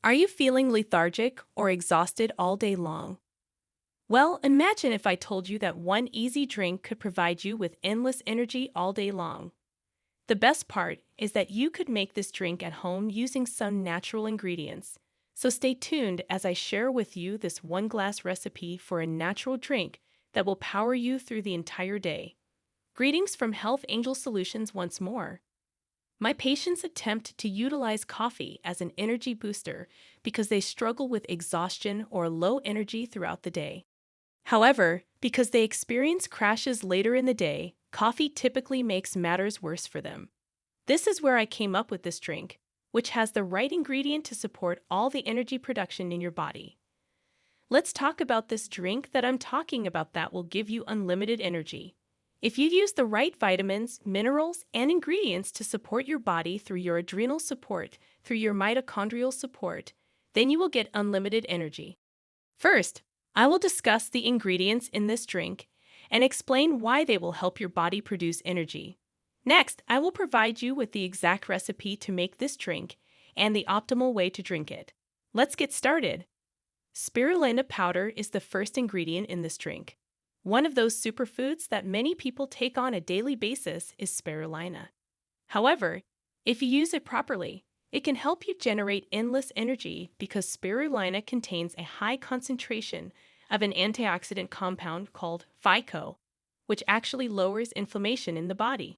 Are you feeling lethargic or exhausted all day long? Well, imagine if I told you that one easy drink could provide you with endless energy all day long. The best part is that you could make this drink at home using some natural ingredients. So stay tuned as I share with you this one glass recipe for a natural drink that will power you through the entire day. Greetings from Health Angel Solutions once more. My patients attempt to utilize coffee as an energy booster because they struggle with exhaustion or low energy throughout the day. However, because they experience crashes later in the day, coffee typically makes matters worse for them. This is where I came up with this drink, which has the right ingredient to support all the energy production in your body. Let's talk about this drink that I'm talking about that will give you unlimited energy. If you use the right vitamins, minerals, and ingredients to support your body through your adrenal support, through your mitochondrial support, then you will get unlimited energy. First, I will discuss the ingredients in this drink and explain why they will help your body produce energy. Next, I will provide you with the exact recipe to make this drink and the optimal way to drink it. Let's get started. Spirulina powder is the first ingredient in this drink. One of those superfoods that many people take on a daily basis is spirulina. However, if you use it properly, it can help you generate endless energy because spirulina contains a high concentration of an antioxidant compound called phyco, which actually lowers inflammation in the body.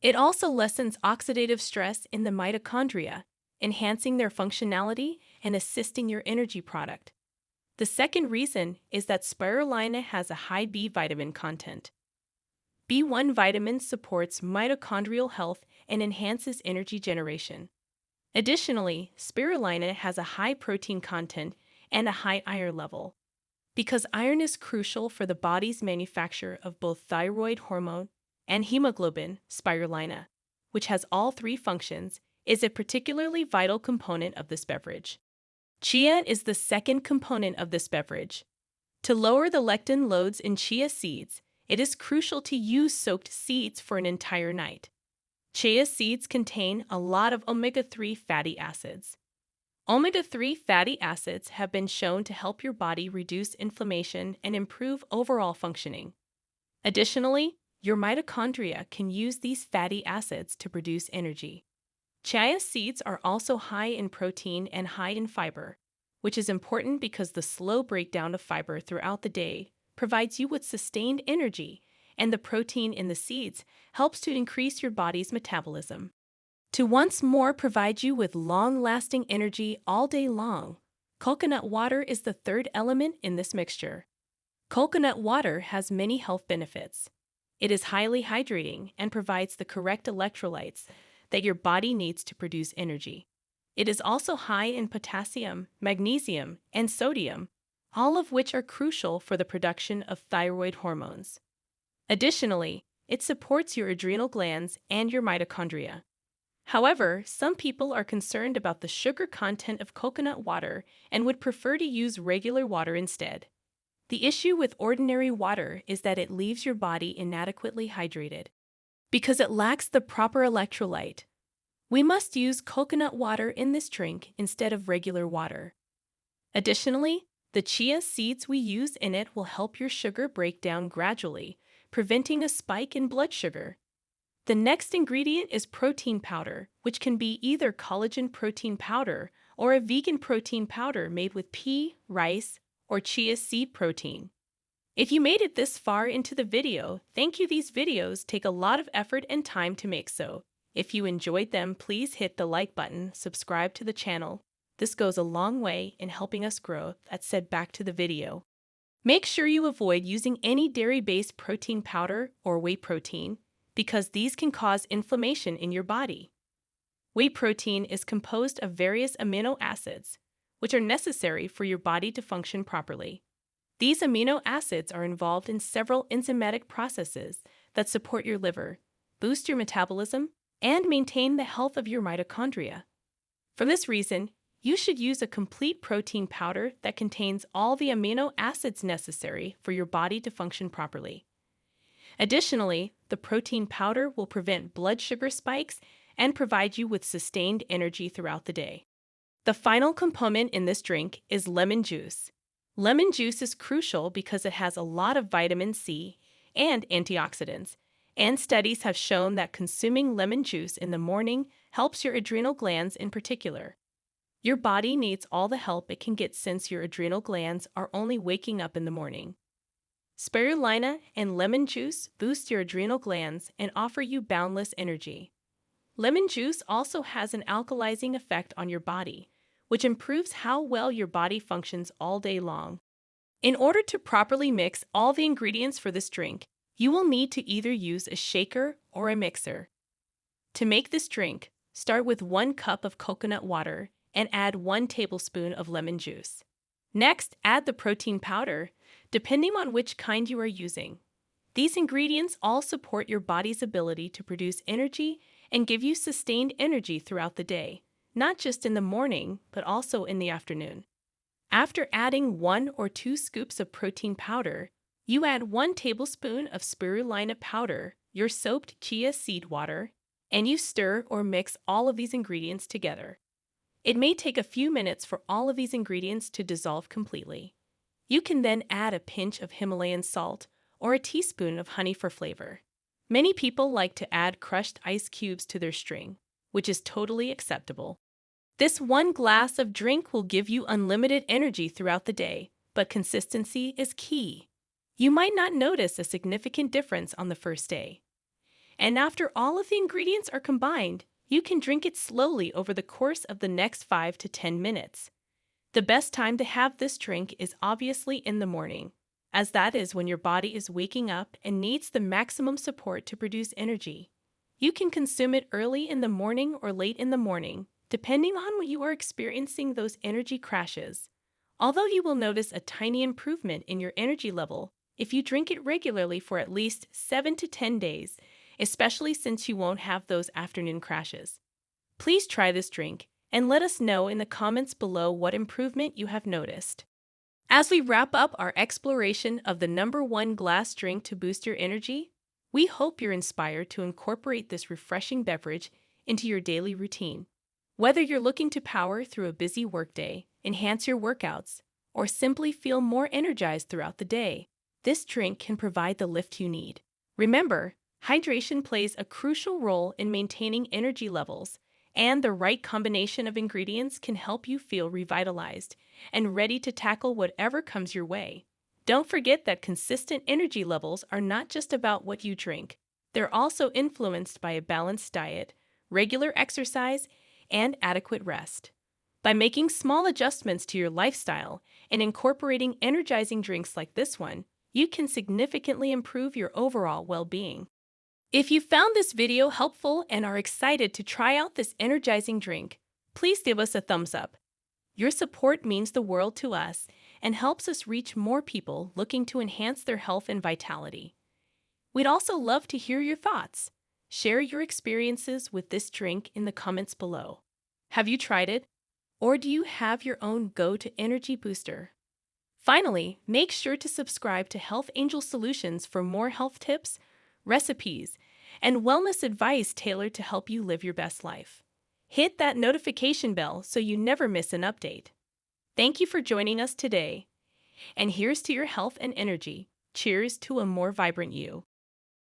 It also lessens oxidative stress in the mitochondria, enhancing their functionality and assisting your energy product. The second reason is that spirulina has a high B vitamin content. B1 vitamin supports mitochondrial health and enhances energy generation. Additionally, spirulina has a high protein content and a high iron level. Because iron is crucial for the body's manufacture of both thyroid hormone and hemoglobin, spirulina, which has all three functions, is a particularly vital component of this beverage. Chia is the second component of this beverage. To lower the lectin loads in chia seeds, it is crucial to use soaked seeds for an entire night. Chia seeds contain a lot of omega-3 fatty acids. Omega-3 fatty acids have been shown to help your body reduce inflammation and improve overall functioning. Additionally, your mitochondria can use these fatty acids to produce energy. Chia seeds are also high in protein and high in fiber, which is important because the slow breakdown of fiber throughout the day provides you with sustained energy, and the protein in the seeds helps to increase your body's metabolism. To once more provide you with long-lasting energy all day long, coconut water is the third element in this mixture. Coconut water has many health benefits. It is highly hydrating and provides the correct electrolytes that your body needs to produce energy. It is also high in potassium, magnesium, and sodium, all of which are crucial for the production of thyroid hormones. Additionally, it supports your adrenal glands and your mitochondria. However, some people are concerned about the sugar content of coconut water and would prefer to use regular water instead. The issue with ordinary water is that it leaves your body inadequately hydrated. Because it lacks the proper electrolyte, we must use coconut water in this drink instead of regular water. Additionally, the chia seeds we use in it will help your sugar break down gradually, preventing a spike in blood sugar. The next ingredient is protein powder, which can be either collagen protein powder or a vegan protein powder made with pea, rice, or chia seed protein. If you made it this far into the video, thank you. These videos take a lot of effort and time to make, so if you enjoyed them, please hit the like button, subscribe to the channel. This goes a long way in helping us grow. That said, back to the video. Make sure you avoid using any dairy-based protein powder or whey protein because these can cause inflammation in your body. Whey protein is composed of various amino acids, which are necessary for your body to function properly. These amino acids are involved in several enzymatic processes that support your liver, boost your metabolism, and maintain the health of your mitochondria. For this reason, you should use a complete protein powder that contains all the amino acids necessary for your body to function properly. Additionally, the protein powder will prevent blood sugar spikes and provide you with sustained energy throughout the day. The final component in this drink is lemon juice. Lemon juice is crucial because it has a lot of vitamin C and antioxidants, and studies have shown that consuming lemon juice in the morning helps your adrenal glands in particular. Your body needs all the help it can get since your adrenal glands are only waking up in the morning. Spirulina and lemon juice boost your adrenal glands and offer you boundless energy. Lemon juice also has an alkalizing effect on your body, which improves how well your body functions all day long. In order to properly mix all the ingredients for this drink, you will need to either use a shaker or a mixer. To make this drink, start with 1 cup of coconut water and add 1 tablespoon of lemon juice. Next, add the protein powder, depending on which kind you are using. These ingredients all support your body's ability to produce energy and give you sustained energy throughout the day, not just in the morning, but also in the afternoon. After adding 1 or 2 scoops of protein powder, you add 1 tablespoon of spirulina powder, your soaked chia seed water, and you stir or mix all of these ingredients together. It may take a few minutes for all of these ingredients to dissolve completely. You can then add a pinch of Himalayan salt or a teaspoon of honey for flavor. Many people like to add crushed ice cubes to their string, which is totally acceptable. This 1 glass of drink will give you unlimited energy throughout the day, but consistency is key. You might not notice a significant difference on the first day. And after all of the ingredients are combined, you can drink it slowly over the course of the next 5 to 10 minutes. The best time to have this drink is obviously in the morning, as that is when your body is waking up and needs the maximum support to produce energy. You can consume it early in the morning or late in the morning, depending on when you are experiencing those energy crashes. Although you will notice a tiny improvement in your energy level if you drink it regularly for at least 7 to 10 days, especially since you won't have those afternoon crashes. Please try this drink and let us know in the comments below what improvement you have noticed. As we wrap up our exploration of the #1 glass drink to boost your energy, we hope you're inspired to incorporate this refreshing beverage into your daily routine. Whether you're looking to power through a busy workday, enhance your workouts, or simply feel more energized throughout the day, this drink can provide the lift you need. Remember, hydration plays a crucial role in maintaining energy levels, and the right combination of ingredients can help you feel revitalized and ready to tackle whatever comes your way. Don't forget that consistent energy levels are not just about what you drink. They're also influenced by a balanced diet, regular exercise, and adequate rest. By making small adjustments to your lifestyle and incorporating energizing drinks like this one, you can significantly improve your overall well-being. If you found this video helpful and are excited to try out this energizing drink, please give us a thumbs up. Your support means the world to us and helps us reach more people looking to enhance their health and vitality. We'd also love to hear your thoughts. Share your experiences with this drink in the comments below. Have you tried it? Or do you have your own go-to energy booster? Finally, make sure to subscribe to Health Angel Solutions for more health tips, recipes, and wellness advice tailored to help you live your best life. Hit that notification bell so you never miss an update. Thank you for joining us today. And here's to your health and energy. Cheers to a more vibrant you.